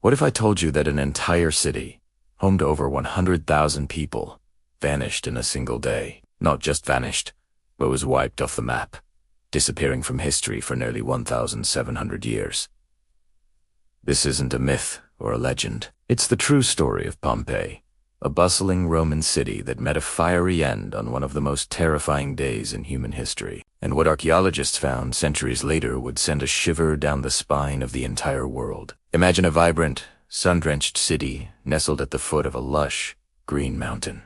What if I told you that an entire city, home to over 100,000 people, vanished in a single day? Not just vanished, but was wiped off the map, disappearing from history for nearly 1,700 years. This isn't a myth or a legend. It's the true story of Pompeii, a bustling Roman city that met a fiery end on one of the most terrifying days in human history. And what archaeologists found centuries later would send a shiver down the spine of the entire world. Imagine a vibrant, sun-drenched city nestled at the foot of a lush, green mountain.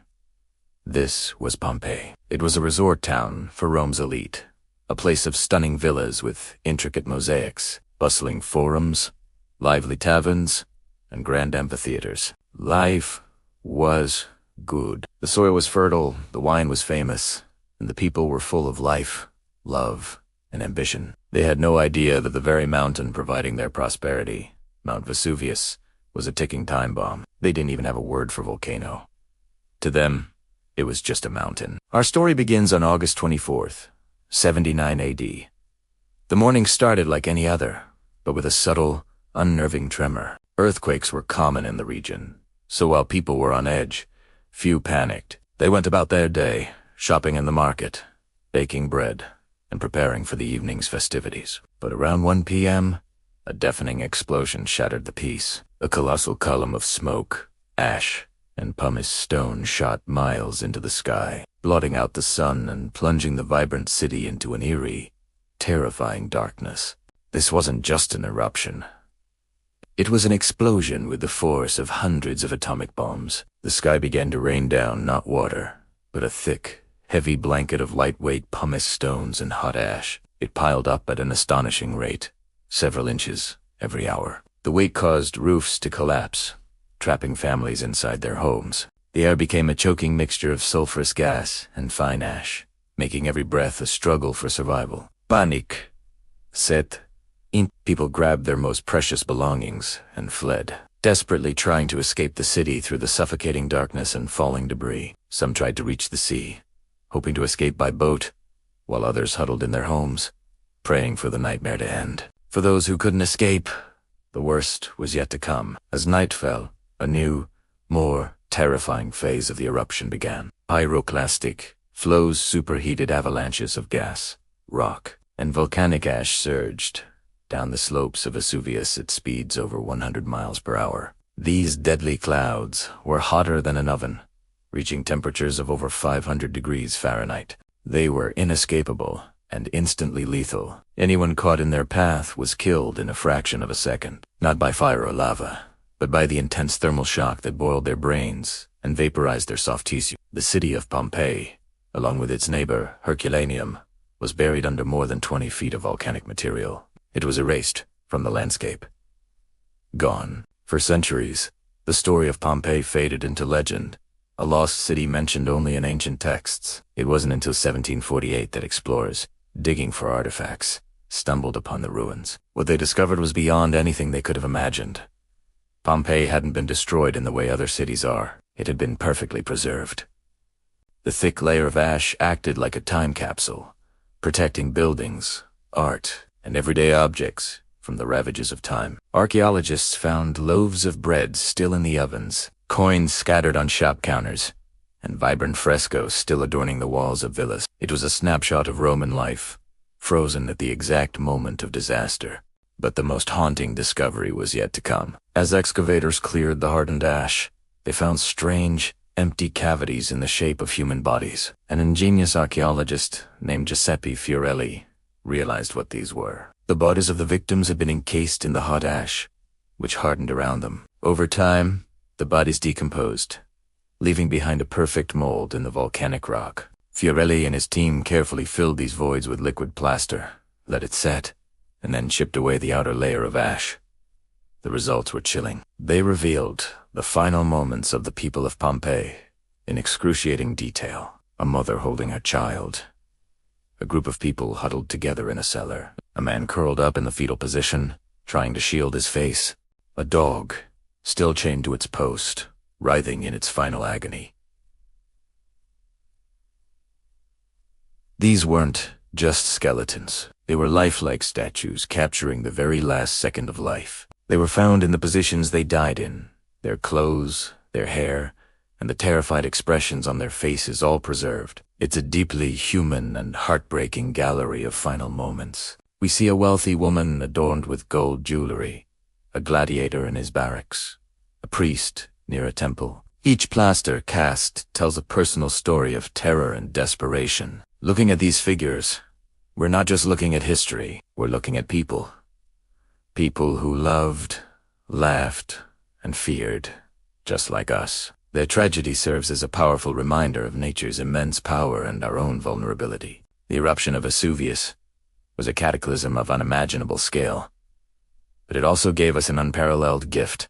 This was Pompeii. It was a resort town for Rome's elite, a place of stunning villas with intricate mosaics, bustling forums, lively taverns, and grand amphitheaters. Life was good. The soil was fertile, the wine was famous, and the people were full of life, love, and ambition. They had no idea that the very mountain providing their prosperity, Mount Vesuvius, was a ticking time bomb. They didn't even have a word for volcano. To them, it was just a mountain. Our story begins on August 24th, 79 AD. The morning started like any other, but with a subtle, unnerving tremor. Earthquakes were common in the region, so while people were on edge, few panicked. They went about their day, shopping in the market, baking bread, and preparing for the evening's festivities. But around 1 p.m., a deafening explosion shattered the peace. A colossal column of smoke, ash, and pumice stone shot miles into the sky, blotting out the sun and plunging the vibrant city into an eerie, terrifying darkness. This wasn't just an eruption. It was an explosion with the force of hundreds of atomic bombs. The sky began to rain down not water, but a thick, heavy blanket of lightweight pumice stones and hot ash. It piled up at an astonishing rate, several inches every hour. The weight caused roofs to collapse, trapping families inside their homes. The air became a choking mixture of sulfurous gas and fine ash, making every breath a struggle for survival. Panic set in. People grabbed their most precious belongings and fled, desperately trying to escape the city through the suffocating darkness and falling debris. Some tried to reach the sea, hoping to escape by boat, while others huddled in their homes, praying for the nightmare to end. For those who couldn't escape, the worst was yet to come. As night fell, a new, more terrifying phase of the eruption began. Pyroclastic flows superheated avalanches of gas, rock, and volcanic ash surged down the slopes of Vesuvius at speeds over 100 miles per hour. These deadly clouds were hotter than an oven, reaching temperatures of over 500 degrees Fahrenheit. They were inescapable and instantly lethal. Anyone caught in their path was killed in a fraction of a second, not by fire or lava, but by the intense thermal shock that boiled their brains and vaporized their soft tissue. The city of Pompeii, along with its neighbor Herculaneum, was buried under more than 20 feet of volcanic material. It was erased from the landscape. Gone. For centuries, the story of Pompeii faded into legend, a lost city mentioned only in ancient texts. It wasn't until 1748 that explorers, digging for artifacts, stumbled upon the ruins. What they discovered was beyond anything they could have imagined. Pompeii hadn't been destroyed in the way other cities are. It had been perfectly preserved. The thick layer of ash acted like a time capsule, protecting buildings, art, and everyday objects from the ravages of time. Archaeologists found loaves of bread still in the ovens, coins scattered on shop counters, and vibrant frescoes still adorning the walls of villas. It was a snapshot of Roman life, frozen at the exact moment of disaster. But the most haunting discovery was yet to come. As excavators cleared the hardened ash, they found strange, empty cavities in the shape of human bodies. An ingenious archaeologist named Giuseppe Fiorelli realized what these were. The bodies of the victims had been encased in the hot ash, which hardened around them. Over time, the bodies decomposed, leaving behind a perfect mold in the volcanic rock. Fiorelli and his team carefully filled these voids with liquid plaster, let it set, and then chipped away the outer layer of ash. The results were chilling. They revealed the final moments of the people of Pompeii in excruciating detail. A mother holding her child, a group of people huddled together in a cellar, a man curled up in the fetal position, trying to shield his face, a dog, still chained to its post, writhing in its final agony. These weren't just skeletons. They were lifelike statues capturing the very last second of life. They were found in the positions they died in, their clothes, their hair, and the terrified expressions on their faces all preserved. It's a deeply human and heartbreaking gallery of final moments. We see a wealthy woman adorned with gold jewelry, a gladiator in his barracks, a priest near a temple. Each plaster cast tells a personal story of terror and desperation. Looking at these figures, we're not just looking at history, we're looking at people. People who loved, laughed, and feared, just like us. Their tragedy serves as a powerful reminder of nature's immense power and our own vulnerability. The eruption of Vesuvius was a cataclysm of unimaginable scale, but it also gave us an unparalleled gift,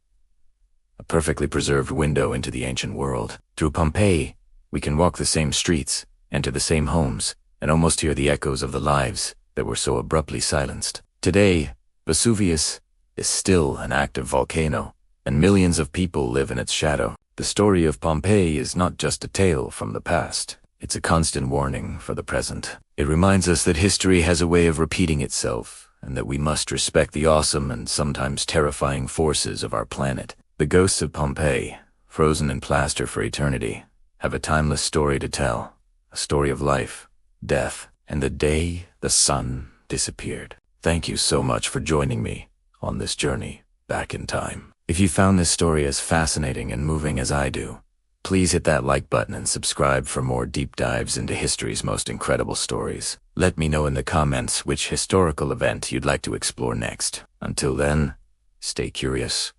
a perfectly preserved window into the ancient world. Through Pompeii, we can walk the same streets, enter the same homes, and almost hear the echoes of the lives that were so abruptly silenced. Today, Vesuvius is still an active volcano, and millions of people live in its shadow. The story of Pompeii is not just a tale from the past. It's a constant warning for the present. It reminds us that history has a way of repeating itself, and that we must respect the awesome and sometimes terrifying forces of our planet. The ghosts of Pompeii, frozen in plaster for eternity, have a timeless story to tell. A story of life, death, and the day the sun disappeared. Thank you so much for joining me on this journey back in time. If you found this story as fascinating and moving as I do, please hit that like button and subscribe for more deep dives into history's most incredible stories. Let me know in the comments which historical event you'd like to explore next. Until then, stay curious.